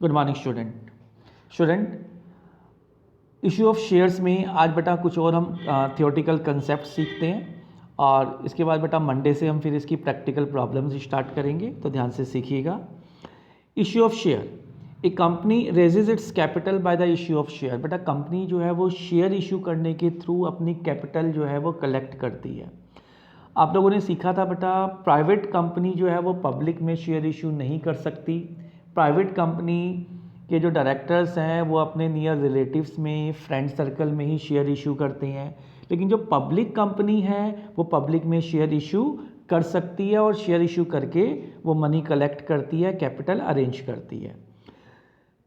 Good morning student. Issue of shares में आज बेटा कुछ और हम थियोरेटिकल कंसेप्ट सीखते हैं और इसके बाद बेटा मंडे से हम फिर इसकी प्रैक्टिकल प्रॉब्लम्स स्टार्ट करेंगे, तो ध्यान से सीखिएगा। Issue of share, a company raises its capital by the issue of share. बेटा कंपनी जो है वो शेयर इशू करने के थ्रू अपनी कैपिटल जो है वो कलेक्ट करती है। आप लोगों ने सीखा था बेटा, प्राइवेट कंपनी जो है वो पब्लिक में शेयर इशू नहीं कर सकती। प्राइवेट कंपनी के जो डायरेक्टर्स हैं वो अपने नियर रिलेटिव्स में, फ्रेंड सर्कल में ही शेयर इशू करते हैं, लेकिन जो पब्लिक कंपनी है वो पब्लिक में शेयर इशू कर सकती है और शेयर इशू करके वो मनी कलेक्ट करती है, कैपिटल अरेंज करती है।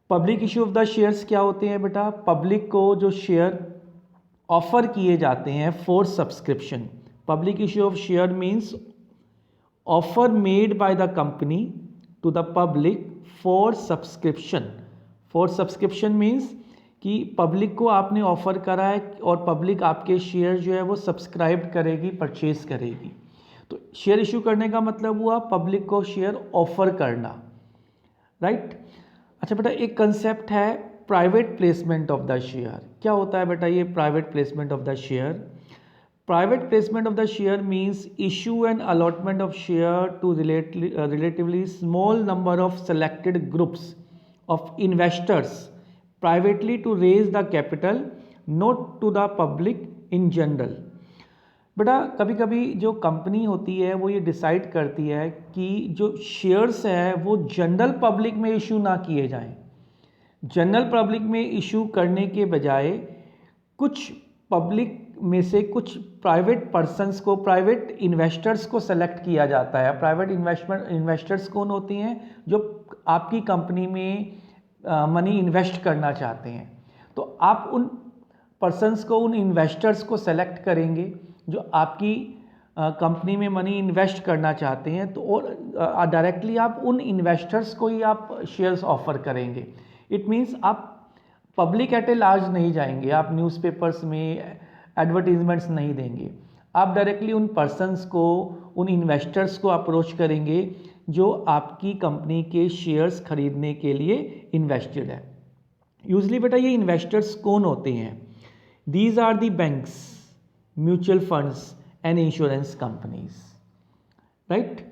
Public issue of the shares क्या होते हैं बेटा? पब्लिक को जो शेयर ऑफर किए जाते हैं for subscription. Public issue of share means offer made by the company to the public for subscription. For subscription means कि पब्लिक को आपने ऑफर करा है और पब्लिक आपके शेयर जो है वो सब्सक्राइब करेगी, परचेज करेगी। तो शेयर इशू करने का मतलब हुआ पब्लिक को शेयर ऑफर करना, राइट। अच्छा बेटा, एक कंसेप्ट है private placement of the share. क्या होता है बेटा ये private placement of the share? Private placement of the share means issue and allotment of share to relatively small number of selected groups of investors privately to raise the capital, not to the public in general। बेटा कभी कभी जो company होती है वो ये decide करती है कि जो शेयर्स हैं वो जनरल पब्लिक में इशू ना किए जाएं। जनरल पब्लिक में इशू करने के बजाय कुछ पब्लिक में से कुछ प्राइवेट पर्सन्स को, प्राइवेट इन्वेस्टर्स को सेलेक्ट किया जाता है। प्राइवेट इन्वेस्टर्स कौन होती हैं? जो आपकी कंपनी में मनी इन्वेस्ट करना चाहते हैं। तो आप उन पर्सन्स को, उन इन्वेस्टर्स को सेलेक्ट करेंगे जो आपकी कंपनी में मनी इन्वेस्ट करना चाहते हैं, तो और डायरेक्टली आप उन इन्वेस्टर्स को ही आप शेयर्स ऑफर करेंगे। इट मीन्स आप पब्लिक एट ए लार्ज नहीं जाएंगे, आप न्यूज़पेपर्स में एडवर्टीजमेंट्स नहीं देंगे, आप डायरेक्टली उन पर्सन्स को, उन इन्वेस्टर्स को अप्रोच करेंगे जो आपकी कंपनी के शेयर्स खरीदने के लिए इन्वेस्टेड है। यूजली बेटा ये इन्वेस्टर्स कौन होते हैं? These are the banks, mutual funds and insurance companies, right.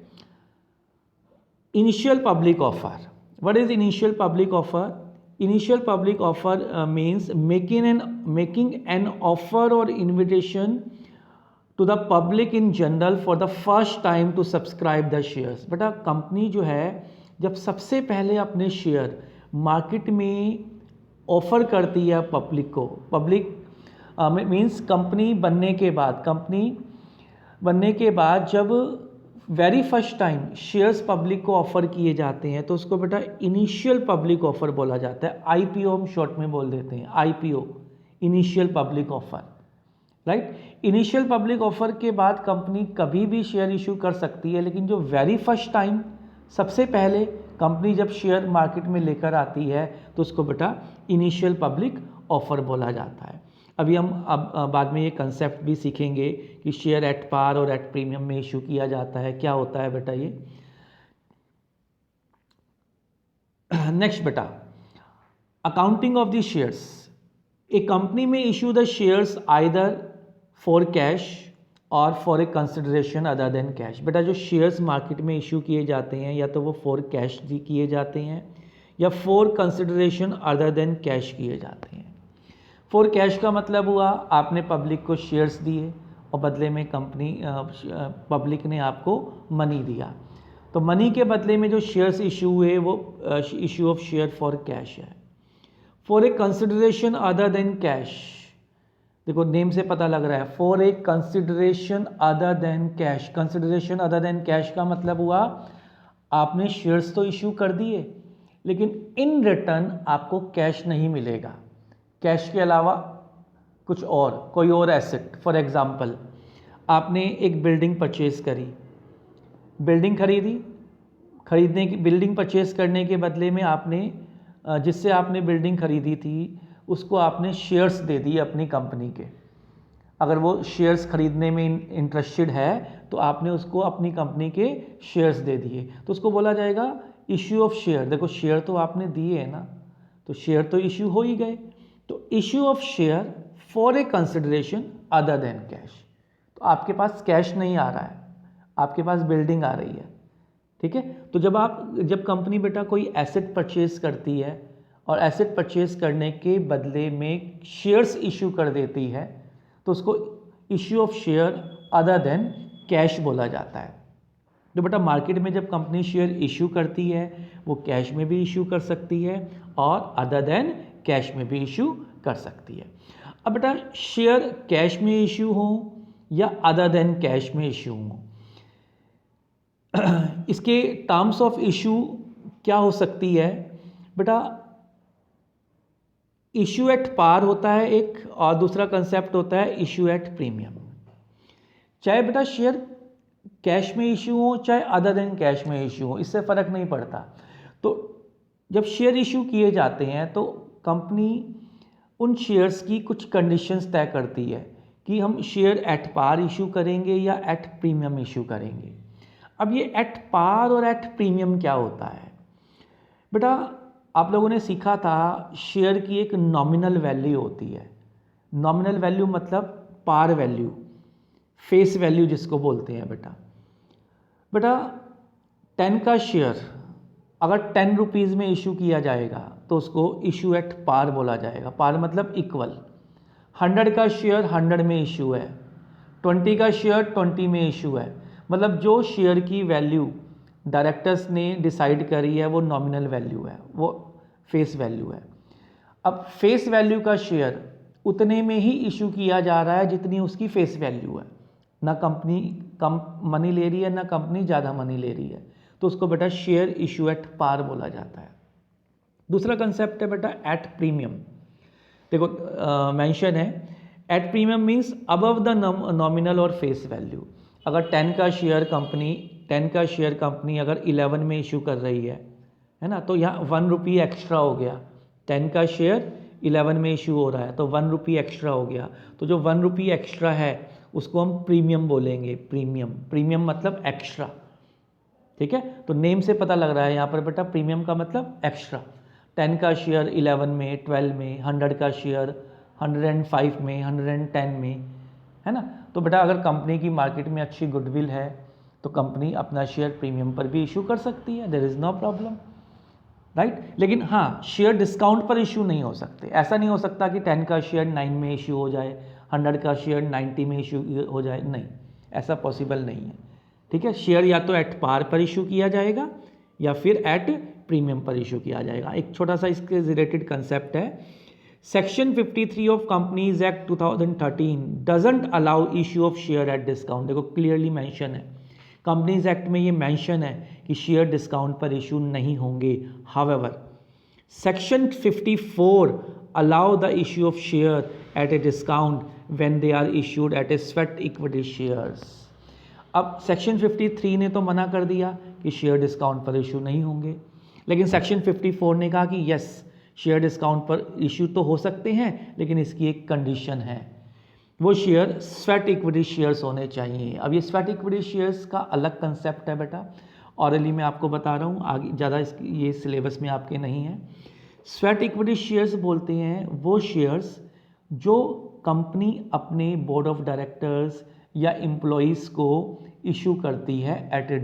Initial public offer, what is initial public offer? Initial public offer means making an offer or invitation to the public in general for the first time to subscribe the shares। बेटा company जो है जब सबसे पहले अपने share market में offer करती है पब्लिक को, पब्लिक मीन्स कंपनी बनने के बाद जब very first time shares public को ऑफर किए जाते हैं तो उसको बेटा इनिशियल पब्लिक ऑफर बोला जाता है। आईपीओ हम शॉर्ट में बोल देते हैं, IPO, initial public offer, right. Initial public offer के बाद कंपनी कभी भी शेयर इशू कर सकती है, लेकिन जो वेरी फर्स्ट टाइम, सबसे पहले कंपनी जब शेयर मार्केट में लेकर आती है तो उसको बेटा इनिशियल पब्लिक ऑफर बोला जाता है। अभी हम बाद में ये कंसेप्ट भी सीखेंगे कि शेयर एट पार और एट प्रीमियम में इशू किया जाता है, क्या होता है बेटा ये। नेक्स्ट बेटा, accounting of the shares. A company में issue the shares either for cash और for a consideration other than cash. बेटा जो शेयर्स मार्केट में इशू किए जाते हैं या तो वो फॉर कैश किए जाते हैं या for consideration other than cash किए जाते हैं। फॉर कैश का मतलब हुआ आपने पब्लिक को शेयर्स दिए और बदले में पब्लिक ने आपको मनी दिया, तो मनी के बदले में जो शेयर्स इशू हुए वो issue of share for cash है। For a consideration other than cash, देखो नेम से पता लग रहा है, for a consideration other than cash. Consideration other than cash का मतलब हुआ आपने शेयर्स तो इशू कर दिए लेकिन इन रिटर्न आपको कैश नहीं मिलेगा, कैश के अलावा कुछ और, कोई और एसेट। फॉर एग्जांपल आपने एक बिल्डिंग परचेज करी, बिल्डिंग बिल्डिंग परचेज करने के बदले में आपने जिससे आपने बिल्डिंग खरीदी थी उसको आपने शेयर्स दे दिए अपनी कंपनी के। अगर वो शेयर्स खरीदने में इंटरेस्टेड है तो आपने उसको अपनी कंपनी के शेयर्स दे दिए, तो उसको बोला जाएगा इश्यू ऑफ शेयर, देखो शेयर तो आपने दिए है ना, तो शेयर तो इश्यू हो ही गए, तो issue of share for a consideration other than cash, तो आपके पास कैश नहीं आ रहा है, आपके पास बिल्डिंग आ रही है, ठीक है। तो जब कंपनी बेटा कोई एसेट परचेज करती है और एसेट परचेज करने के बदले में शेयर्स इशू कर देती है, तो उसको issue of share other than cash बोला जाता है। तो बेटा मार्केट में जब कंपनी शेयर इशू करती है वो कैश में भी इशू कर सकती है और अदर देन कैश में भी इशू कर सकती है। अब बेटा शेयर कैश में इशू हो या अदर देन कैश में इशू हो, इसके टर्म्स ऑफ इशू क्या हो सकती है बेटा, इशू एट पार होता है एक, और दूसरा कंसेप्ट होता है इशू एट प्रीमियम। चाहे बेटा शेयर कैश में इशू हो चाहे अदर देन कैश में इशू हो, इससे फ़र्क नहीं पड़ता। तो जब शेयर इशू किए जाते हैं तो कंपनी उन शेयर्स की कुछ कंडीशंस तय करती है कि हम शेयर एट पार इशू करेंगे या एट प्रीमियम इशू करेंगे। अब ये एट पार और एट प्रीमियम क्या होता है बेटा, आप लोगों ने सीखा था शेयर की एक नॉमिनल वैल्यू होती है। नॉमिनल वैल्यू मतलब पार वैल्यू, फेस वैल्यू जिसको बोलते हैं बेटा 10 का शेयर अगर 10 रुपीज़ में इशू किया जाएगा तो उसको इशू एट पार बोला जाएगा। पार मतलब इक्वल। 100 का शेयर 100 में इशू है, 20 का शेयर 20 में इशू है, मतलब जो शेयर की वैल्यू डायरेक्टर्स ने डिसाइड करी है वो नॉमिनल वैल्यू है, वो फेस वैल्यू है। अब फेस वैल्यू का शेयर उतने में ही इशू किया जा रहा है जितनी उसकी फेस वैल्यू है, ना कंपनी कम मनी ले रही है ना कंपनी ज़्यादा मनी ले रही है, तो उसको बेटा शेयर इशू एट पार बोला जाता है। दूसरा कंसेप्ट है बेटा एट प्रीमियम। देखो मेंशन है at premium means above the nominal और फेस वैल्यू। अगर 10 का शेयर कंपनी अगर 11 में इशू कर रही है ना, तो यहाँ 1 रुपी एक्स्ट्रा हो गया। 10 का शेयर 11 में इशू हो रहा है तो 1 रुपी एक्स्ट्रा हो गया, तो जो 1 रुपी एक्स्ट्रा है उसको हम प्रीमियम बोलेंगे। प्रीमियम मतलब एक्स्ट्रा, ठीक है। तो नेम से पता लग रहा है यहाँ पर बेटा प्रीमियम का मतलब एक्स्ट्रा। 10 का शेयर 11 में, 12 में, 100 का शेयर 105 में, 110 में, है ना। तो बेटा अगर कंपनी की मार्केट में अच्छी गुडविल है तो कंपनी अपना शेयर प्रीमियम पर भी इशू कर सकती है, there is no problem, right. लेकिन हाँ, शेयर डिस्काउंट पर इशू नहीं हो सकते। ऐसा नहीं हो सकता कि 10 का शेयर 9 में इशू हो जाए, 100 का शेयर 90 में इशू हो जाए, नहीं, ऐसा पॉसिबल नहीं है, ठीक है। शेयर या तो एट पार पर इशू किया जाएगा या फिर एट प्रीमियम पर इशू किया जाएगा। एक छोटा सा इसके रिलेटेड कंसेप्ट है, section 53 of companies act 2013 doesn't allow issue of share at discount. देखो क्लियरली मेंशन है, कंपनीज एक्ट में ये मेंशन है कि शेयर डिस्काउंट पर इशू नहीं होंगे। However section 54 allow the issue of share at a discount when they are issued at a sweat equity shares. अब सेक्शन 53 ने तो मना कर दिया कि शेयर डिस्काउंट पर इशू नहीं होंगे, लेकिन सेक्शन 54 ने कहा कि यस, शेयर डिस्काउंट पर इशू तो हो सकते हैं लेकिन इसकी एक कंडीशन है, वो शेयर स्वेट इक्विटी शेयर्स होने चाहिए। अब ये स्वेट इक्विटी शेयर्स का अलग कंसेप्ट है बेटा, ऑरली मैं आपको बता रहा हूँ, आगे ज़्यादा ये सिलेबस में आपके नहीं है। स्वेट इक्विटी शेयर्स बोलते हैं वो शेयर्स जो कंपनी अपने बोर्ड ऑफ डायरेक्टर्स या एम्प्लॉयज़ को इशू करती है एट ए